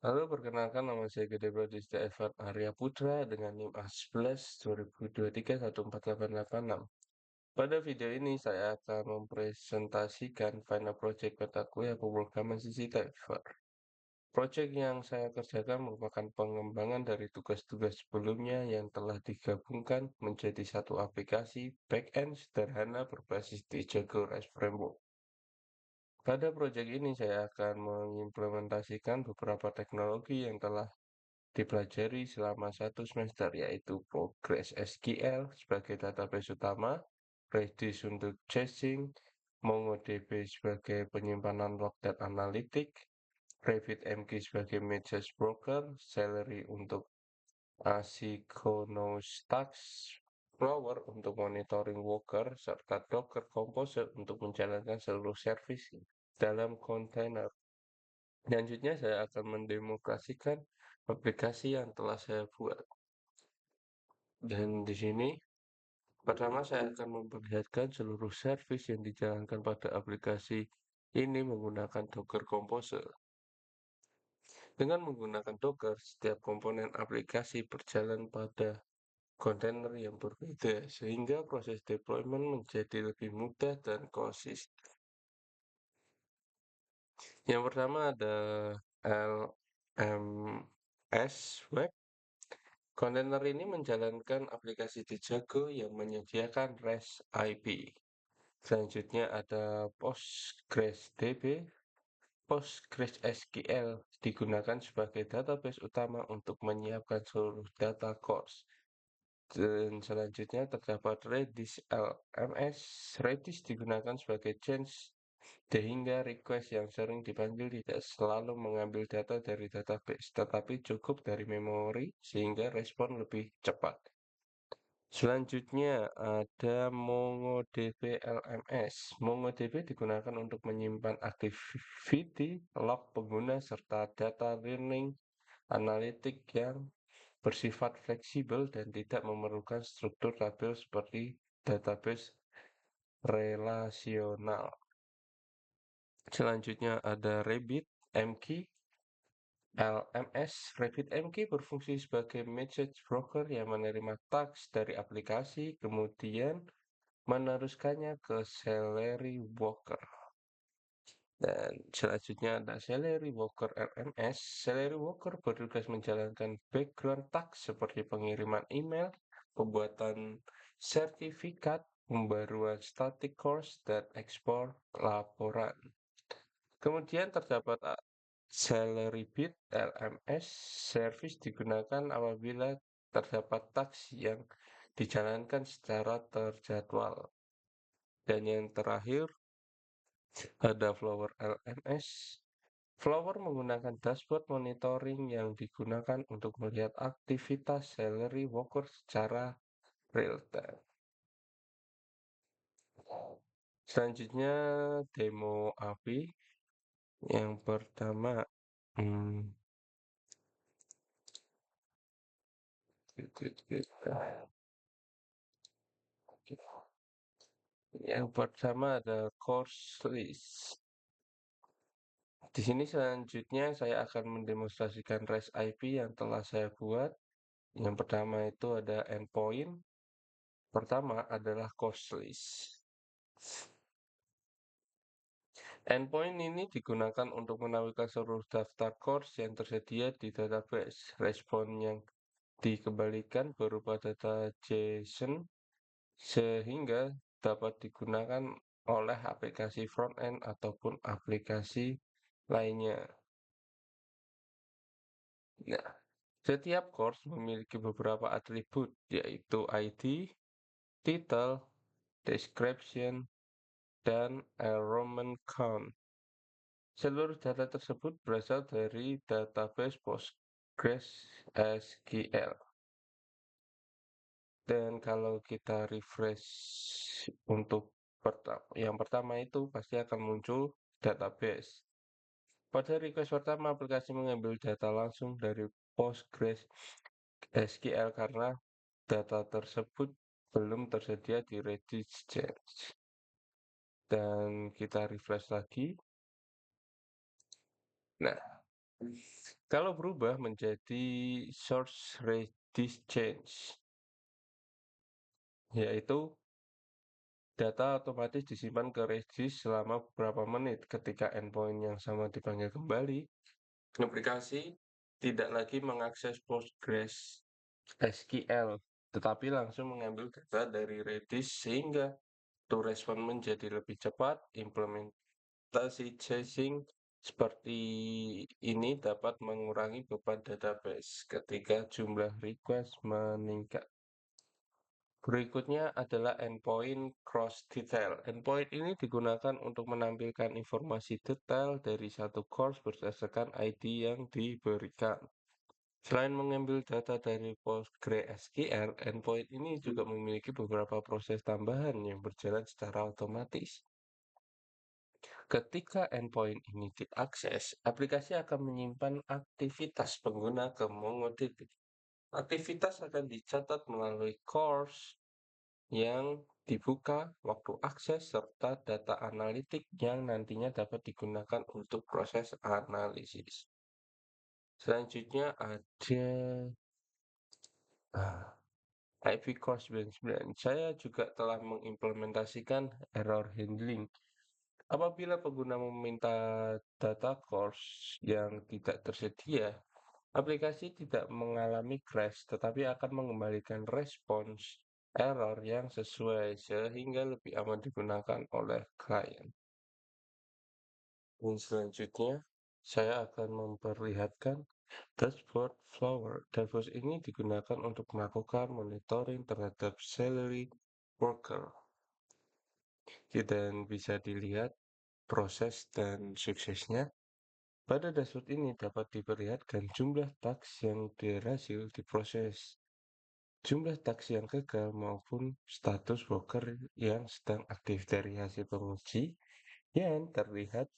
Halo, perkenalkan nama saya Gede Pradista Evan Arya Putra dengan NIM A11 2023 148886. Pada video ini saya akan mempresentasikan final project petaku ya pemrograman CC Typer. Project yang saya kerjakan merupakan pengembangan dari tugas-tugas sebelumnya yang telah digabungkan menjadi satu aplikasi back-end sederhana berbasis Django REST Framework. Pada proyek ini saya akan mengimplementasikan beberapa teknologi yang telah dipelajari selama satu semester, yaitu PostgreSQL sebagai database utama, Redis untuk caching, MongoDB sebagai penyimpanan log dan analitik, RabbitMQ sebagai message broker, Celery untuk asynchronous tasks, Flower untuk monitoring worker, serta Docker Compose untuk menjalankan seluruh service dalam kontainer. Selanjutnya saya akan mendemonstrasikan aplikasi yang telah saya buat. Dan di sini, pertama saya akan memperlihatkan seluruh service yang dijalankan pada aplikasi ini menggunakan Docker Compose. Dengan menggunakan Docker, setiap komponen aplikasi berjalan pada kontainer yang berbeda, sehingga proses deployment menjadi lebih mudah dan konsisten. Yang pertama ada LMS Web. Kontainer ini menjalankan aplikasi Django yang menyediakan REST IP. Selanjutnya ada PostgreSDB. PostgreSQL digunakan sebagai database utama untuk menyiapkan seluruh data cores. Dan selanjutnya terdapat Redis LMS. Redis digunakan sebagai change sehingga request yang sering dipanggil tidak selalu mengambil data dari database, tetapi cukup dari memori sehingga respon lebih cepat. Selanjutnya ada MongoDB LMS. MongoDB digunakan untuk menyimpan activity log pengguna serta data learning analitik yang bersifat fleksibel dan tidak memerlukan struktur tabel seperti database relasional. Selanjutnya ada RabbitMQ LMS. RabbitMQ berfungsi sebagai message broker yang menerima teks dari aplikasi, kemudian meneruskannya ke Celery Worker. Dan selanjutnya ada Celery Worker LMS. Celery Worker bertugas menjalankan background task seperti pengiriman email, pembuatan sertifikat, pembaruan static course, dan ekspor laporan. Kemudian terdapat Celeribit LMS. Service digunakan apabila terdapat task yang dijalankan secara terjadwal. Dan yang terakhir ada Flower LMS. Flower menggunakan dashboard monitoring yang digunakan untuk melihat aktivitas Celery Worker secara real time. Selanjutnya demo API. Yang pertama, yang pertama ada course list. Di sini selanjutnya saya akan mendemonstrasikan REST IP yang telah saya buat. Yang pertama itu ada endpoint. Pertama adalah course list. Endpoint ini digunakan untuk menampilkan seluruh daftar course yang tersedia di database. Respon yang dikembalikan berupa data JSON sehingga dapat digunakan oleh aplikasi front-end ataupun aplikasi lainnya. Nah, setiap course memiliki beberapa atribut, yaitu ID, title, description, dan enrollment count. Seluruh data tersebut berasal dari database PostgreSQL. Dan kalau kita refresh untuk yang pertama itu pasti akan muncul database. Pada request pertama, aplikasi mengambil data langsung dari PostgreSQL karena data tersebut belum tersedia di Redis. Dan kita refresh lagi. Nah, Kalau berubah menjadi source Redis change, yaitu data otomatis disimpan ke Redis selama beberapa menit. Ketika endpoint yang sama dipanggil kembali, aplikasi tidak lagi mengakses Postgres SQL, tetapi langsung mengambil data dari Redis sehingga to respond menjadi lebih cepat. Implementasi chasing seperti ini dapat mengurangi beban database ketika jumlah request meningkat. Berikutnya adalah endpoint cross detail. Endpoint ini digunakan untuk menampilkan informasi detail dari satu course berdasarkan ID yang diberikan. Selain mengambil data dari PostgreSQL, endpoint ini juga memiliki beberapa proses tambahan yang berjalan secara otomatis. Ketika endpoint ini diakses, aplikasi akan menyimpan aktivitas pengguna ke MongoDB. Aktivitas akan dicatat melalui course yang dibuka, waktu akses, serta data analitik yang nantinya dapat digunakan untuk proses analisis. Selanjutnya ada IP Core 99. Saya juga telah mengimplementasikan error handling. Apabila pengguna meminta data course yang tidak tersedia, aplikasi tidak mengalami crash, tetapi akan mengembalikan respons error yang sesuai sehingga lebih aman digunakan oleh klien. Dan selanjutnya, saya akan memperlihatkan dashboard Flower. Dashboard ini digunakan untuk melakukan monitoring terhadap salary worker. Dan bisa dilihat proses dan suksesnya. Pada dashboard ini dapat diperlihatkan jumlah task yang berhasil diproses, jumlah task yang gagal maupun status worker yang sedang aktif dari hasil penguji yang terlihat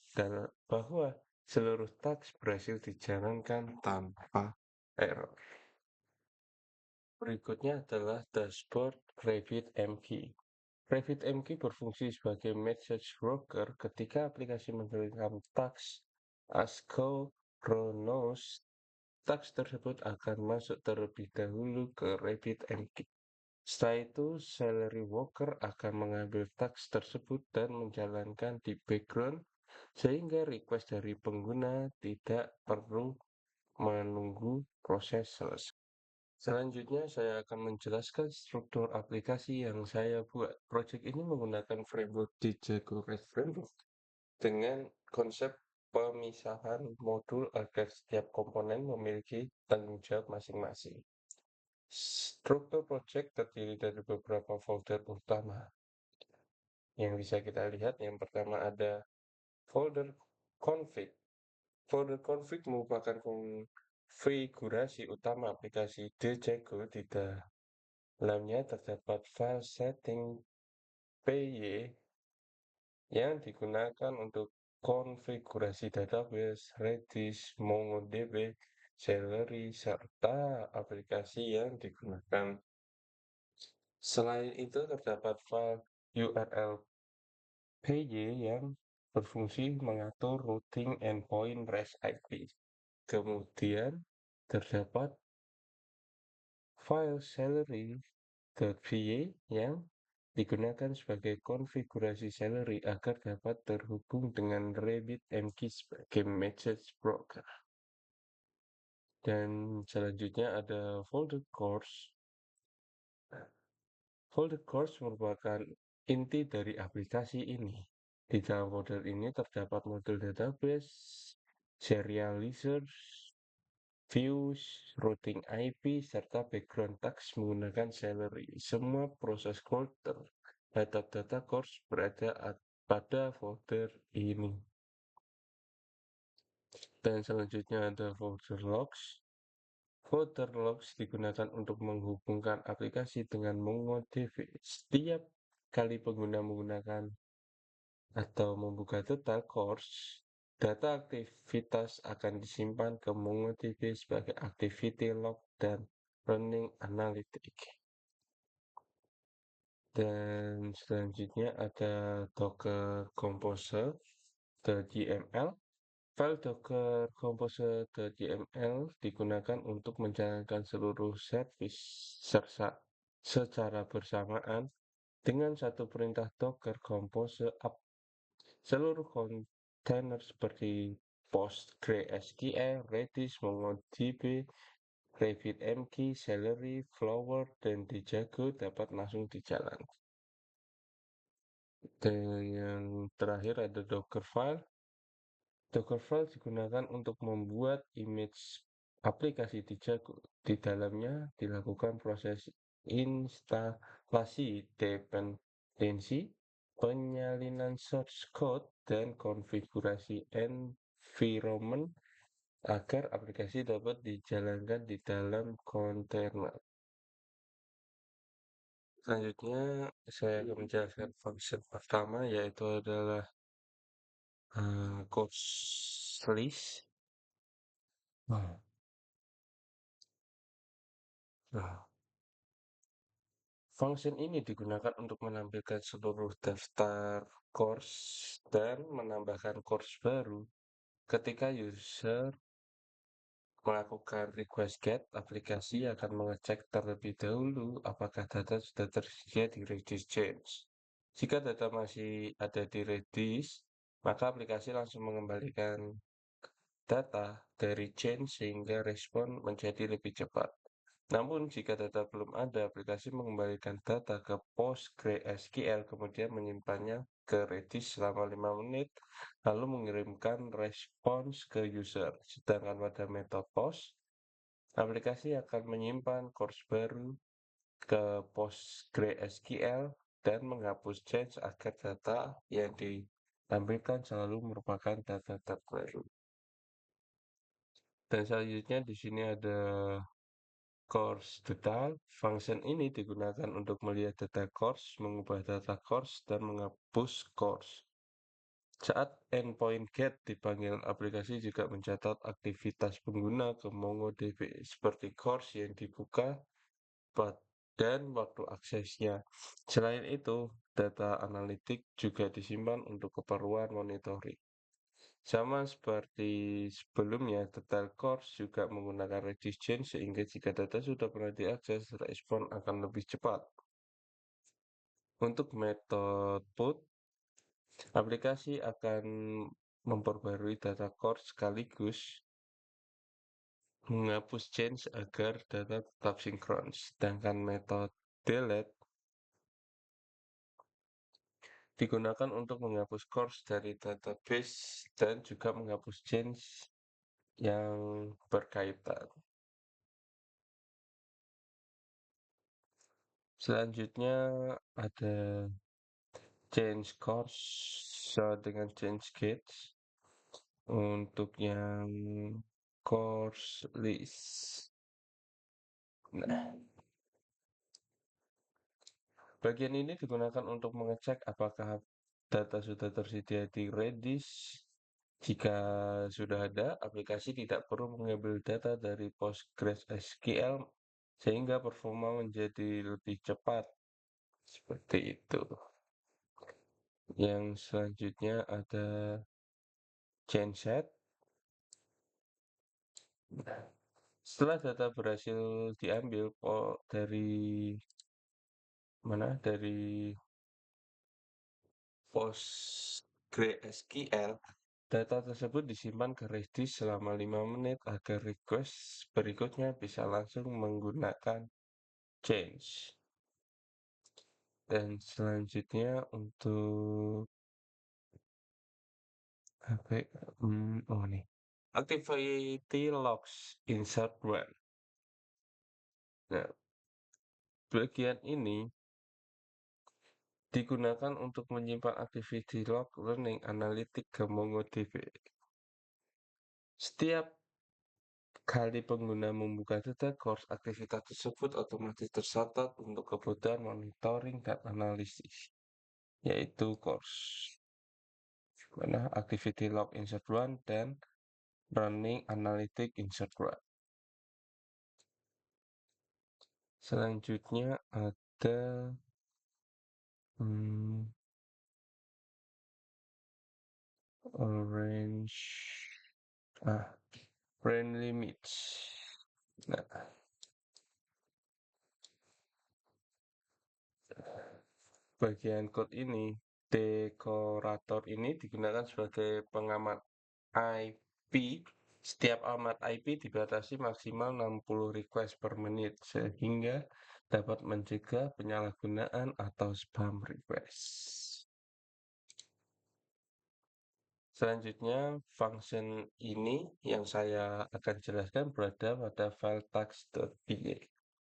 bahwa seluruh task berhasil dijalankan tanpa error. Berikutnya adalah dashboard RabbitMQ. RabbitMQ berfungsi sebagai message broker ketika aplikasi mengirimkan task asynchronous. Task tersebut akan masuk terlebih dahulu ke RabbitMQ. Setelah itu, salary worker akan mengambil task tersebut dan menjalankan di background sehingga request dari pengguna tidak perlu menunggu proses selesai. Selanjutnya, saya akan menjelaskan struktur aplikasi yang saya buat. Project ini menggunakan framework Django REST Framework dengan konsep pemisahan modul agar setiap komponen memiliki tanggung jawab masing-masing. Struktur project terdiri dari beberapa folder utama yang bisa kita lihat. Yang pertama ada folder config. Folder config merupakan konfigurasi utama aplikasi Django. Di dalamnya terdapat file setting PY yang digunakan untuk konfigurasi database, Redis, MongoDB, Celery, serta aplikasi yang digunakan. Selain itu terdapat file URL PY yang berfungsi mengatur routing endpoint REST IP. Kemudian terdapat file celery.py yang digunakan sebagai konfigurasi Celery agar dapat terhubung dengan RabbitMQ sebagai message broker. Dan selanjutnya ada folder course. Folder course merupakan inti dari aplikasi ini. Di dalam folder ini terdapat modul database, serializers, views, routing IP, serta background tags menggunakan Celery. Semua proses code terhadap data course berada pada folder ini. Dan selanjutnya ada folder logs. Folder logs digunakan untuk menghubungkan aplikasi dengan MongoDB. Setiap kali pengguna menggunakan atau membuka data course, data aktivitas akan disimpan ke MongoDB sebagai activity log dan running analytic. Dan selanjutnya ada Docker Composer, YML. File Docker Compose.yml digunakan untuk menjalankan seluruh service secara bersamaan dengan satu perintah Docker Compose up. Seluruh kontainer seperti PostgreSQL, Redis, MongoDB, RabbitMQ, Celery, Flower, dan Django dapat langsung dijalankan. Dan yang terakhir ada Dockerfile. Dockerfile digunakan untuk membuat image aplikasi Django. Di dalamnya dilakukan proses instalasi dependensi, penyalinan source code, dan konfigurasi environment agar aplikasi dapat dijalankan di dalam kontainer. Selanjutnya, saya akan menjelaskan function pertama, yaitu adalah course list. Nah, nah, function ini digunakan untuk menampilkan seluruh daftar course dan menambahkan course baru. Ketika user melakukan request get, aplikasi akan mengecek terlebih dahulu apakah data sudah tersedia di Redis Change. Jika data masih ada di Redis, maka aplikasi langsung mengembalikan data dari change sehingga respon menjadi lebih cepat. Namun, jika data belum ada, aplikasi mengembalikan data ke PostgreSQL, kemudian menyimpannya ke Redis selama 5 menit, lalu mengirimkan respons ke user. Sedangkan pada metode post, aplikasi akan menyimpan course baru ke PostgreSQL dan menghapus change agar data yang ditampilkan selalu merupakan data terbaru. Dan selanjutnya di sini ada course total. Function ini digunakan untuk melihat data course, mengubah data course, dan menghapus course. Saat endpoint get dipanggil, aplikasi juga mencatat aktivitas pengguna ke MongoDB seperti course yang dibuka dan waktu aksesnya. Selain itu, data analitik juga disimpan untuk keperluan monitoring. Sama seperti sebelumnya, detail course juga menggunakan Redis Change sehingga jika data sudah pernah diakses, respon akan lebih cepat. Untuk metode put, aplikasi akan memperbarui data course sekaligus menghapus change agar data tetap sinkron. Sedangkan metode delete digunakan untuk menghapus course dari database dan juga menghapus change yang berkaitan. Selanjutnya ada change course dengan change gates untuk yang course list. Nah, bagian ini digunakan untuk mengecek apakah data sudah tersedia di Redis. Jika sudah ada, aplikasi tidak perlu mengambil data dari PostgreSQL sehingga performa menjadi lebih cepat. Seperti itu. Yang selanjutnya ada genset. Setelah data berhasil diambil dari mana? Dari PostgreSQL, data tersebut disimpan ke Redis selama 5 menit agar request berikutnya bisa langsung menggunakan change. Dan selanjutnya untuk apa? Oh nih. Activity logs insert one. Nah, bagian ini digunakan untuk menyimpan activity log learning analytic ke MongoDB. Setiap kali pengguna membuka data course, aktivitas tersebut otomatis tercatat untuk kebutuhan monitoring dan analisis, yaitu course. Mana activity log insert one dan running analytic insert one. Selanjutnya ada orange Ah, Range limits. Nah, bagian code ini, dekorator ini digunakan sebagai pengamat IP. Setiap alamat IP dibatasi maksimal 60 request per menit sehingga dapat mencegah penyalahgunaan atau spam request. Selanjutnya, function ini yang saya akan jelaskan berada pada file tax.py.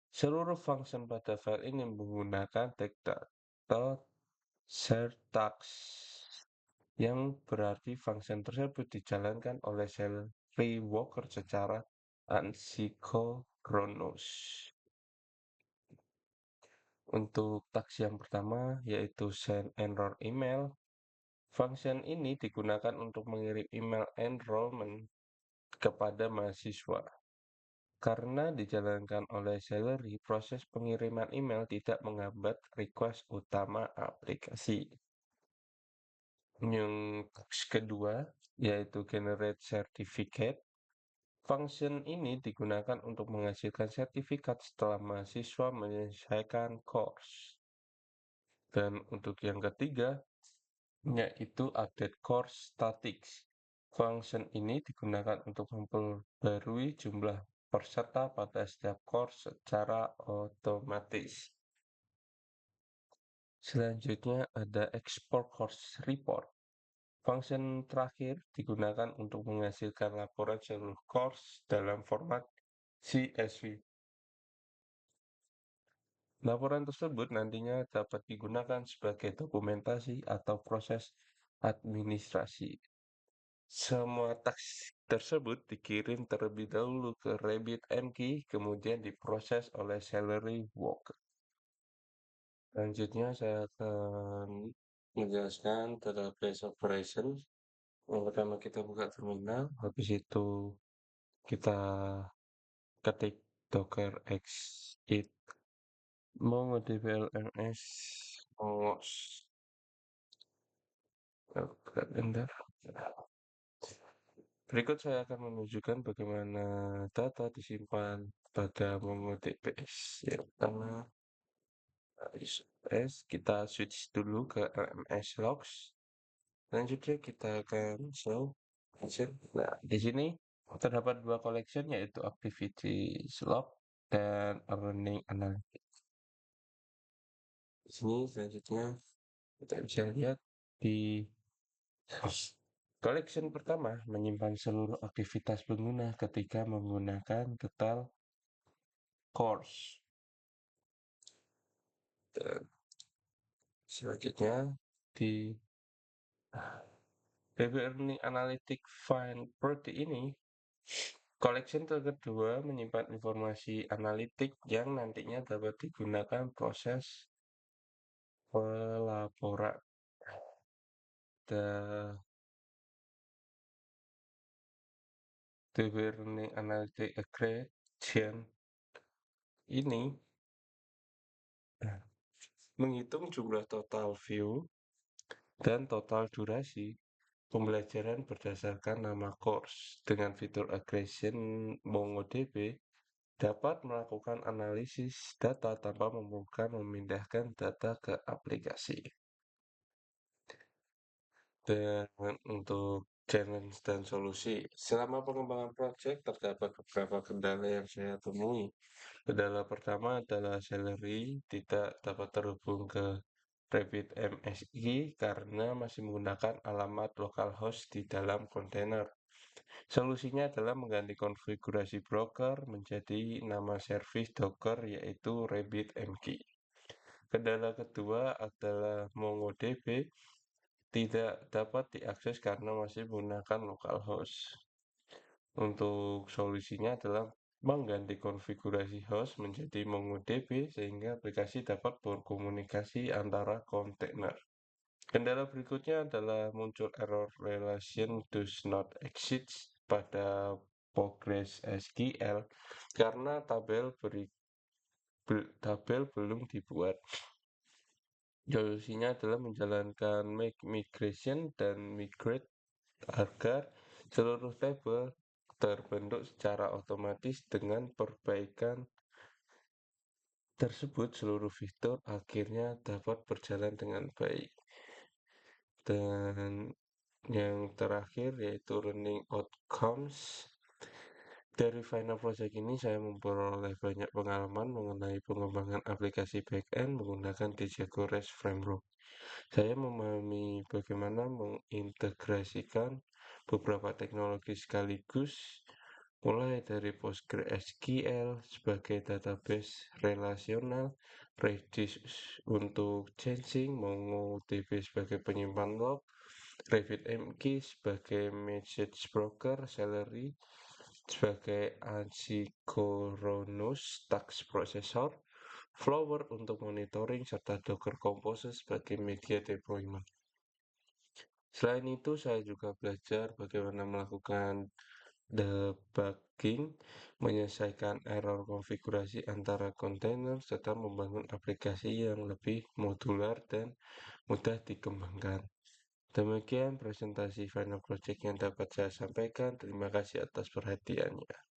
Seluruh function pada file ini menggunakan tag.setTax, yang berarti function tersebut dijalankan oleh sel reworker secara asynchronous. Untuk tax yang pertama yaitu send enroll email. Function ini digunakan untuk mengirim email enrollment kepada mahasiswa. Karena dijalankan oleh Celery, proses pengiriman email tidak menghambat request utama aplikasi. Yang kedua, yaitu generate certificate. Function ini digunakan untuk menghasilkan sertifikat setelah mahasiswa menyelesaikan course. Dan untuk yang ketiga, yaitu update course statics. Function ini digunakan untuk memperbarui jumlah peserta pada setiap course secara otomatis. Selanjutnya ada export course report. Function terakhir digunakan untuk menghasilkan laporan seluruh course dalam format CSV. Laporan tersebut nantinya dapat digunakan sebagai dokumentasi atau proses administrasi. Semua teks tersebut dikirim terlebih dahulu ke RabbitMQ, kemudian diproses oleh Celery Worker. Selanjutnya saya akan menjelaskan database operation. Yang pertama kita buka terminal, habis itu kita ketik docker exit mongodb lms mongos. Bentar. Berikut saya akan menunjukkan bagaimana data disimpan pada MongoDBS. Yang pertama, kita switch dulu ke LMS logs. Selanjutnya kita akan show collection. Nah, di sini terdapat dua collection yaitu activity log dan earning analytics. Di sini selanjutnya kita bisa lihat di collection pertama menyimpan seluruh aktivitas pengguna ketika menggunakan detail course. Dan selanjutnya di DB Earning Analytics Find Property ini, collection kedua menyimpan informasi analitik yang nantinya dapat digunakan proses pelaporan. The DB Earning Analytics Aggregation ini menghitung jumlah total view dan total durasi pembelajaran berdasarkan nama course. Dengan fitur aggregation, MongoDB dapat melakukan analisis data tanpa memerlukan memindahkan data ke aplikasi. Dan untuk challenge dan solusi, selama pengembangan proyek terdapat beberapa kendala yang saya temui. Kendala pertama adalah Celery tidak dapat terhubung ke RabbitMQ karena masih menggunakan alamat localhost di dalam kontainer. Solusinya adalah mengganti konfigurasi broker menjadi nama service Docker yaitu RabbitMQ. Kendala kedua adalah MongoDB tidak dapat diakses karena masih menggunakan localhost. Untuk solusinya adalah mengganti konfigurasi host menjadi MongoDB sehingga aplikasi dapat berkomunikasi antara kontainer. Kendala berikutnya adalah muncul error relation does not exist pada PostgreSQL karena tabel belum dibuat. Solusinya adalah menjalankan migration dan migrate agar seluruh tabel terbentuk secara otomatis. Dengan perbaikan tersebut, seluruh fitur akhirnya dapat berjalan dengan baik. Dan yang terakhir yaitu running outcomes. Dari Final Project ini saya memperoleh banyak pengalaman mengenai pengembangan aplikasi back-end menggunakan Django REST Framework. Saya memahami bagaimana mengintegrasikan beberapa teknologi sekaligus, mulai dari PostgreSQL sebagai database relasional, Redis untuk changing, MongoDB sebagai penyimpan log, RabbitMQ sebagai message broker, Celery sebagai asynchronous task processor, Flower untuk monitoring, serta Docker Compose sebagai media deployment. Selain itu, saya juga belajar bagaimana melakukan debugging, menyelesaikan error konfigurasi antara kontainer, serta membangun aplikasi yang lebih modular dan mudah dikembangkan. Demikian presentasi Final Project yang dapat saya sampaikan. Terima kasih atas perhatiannya.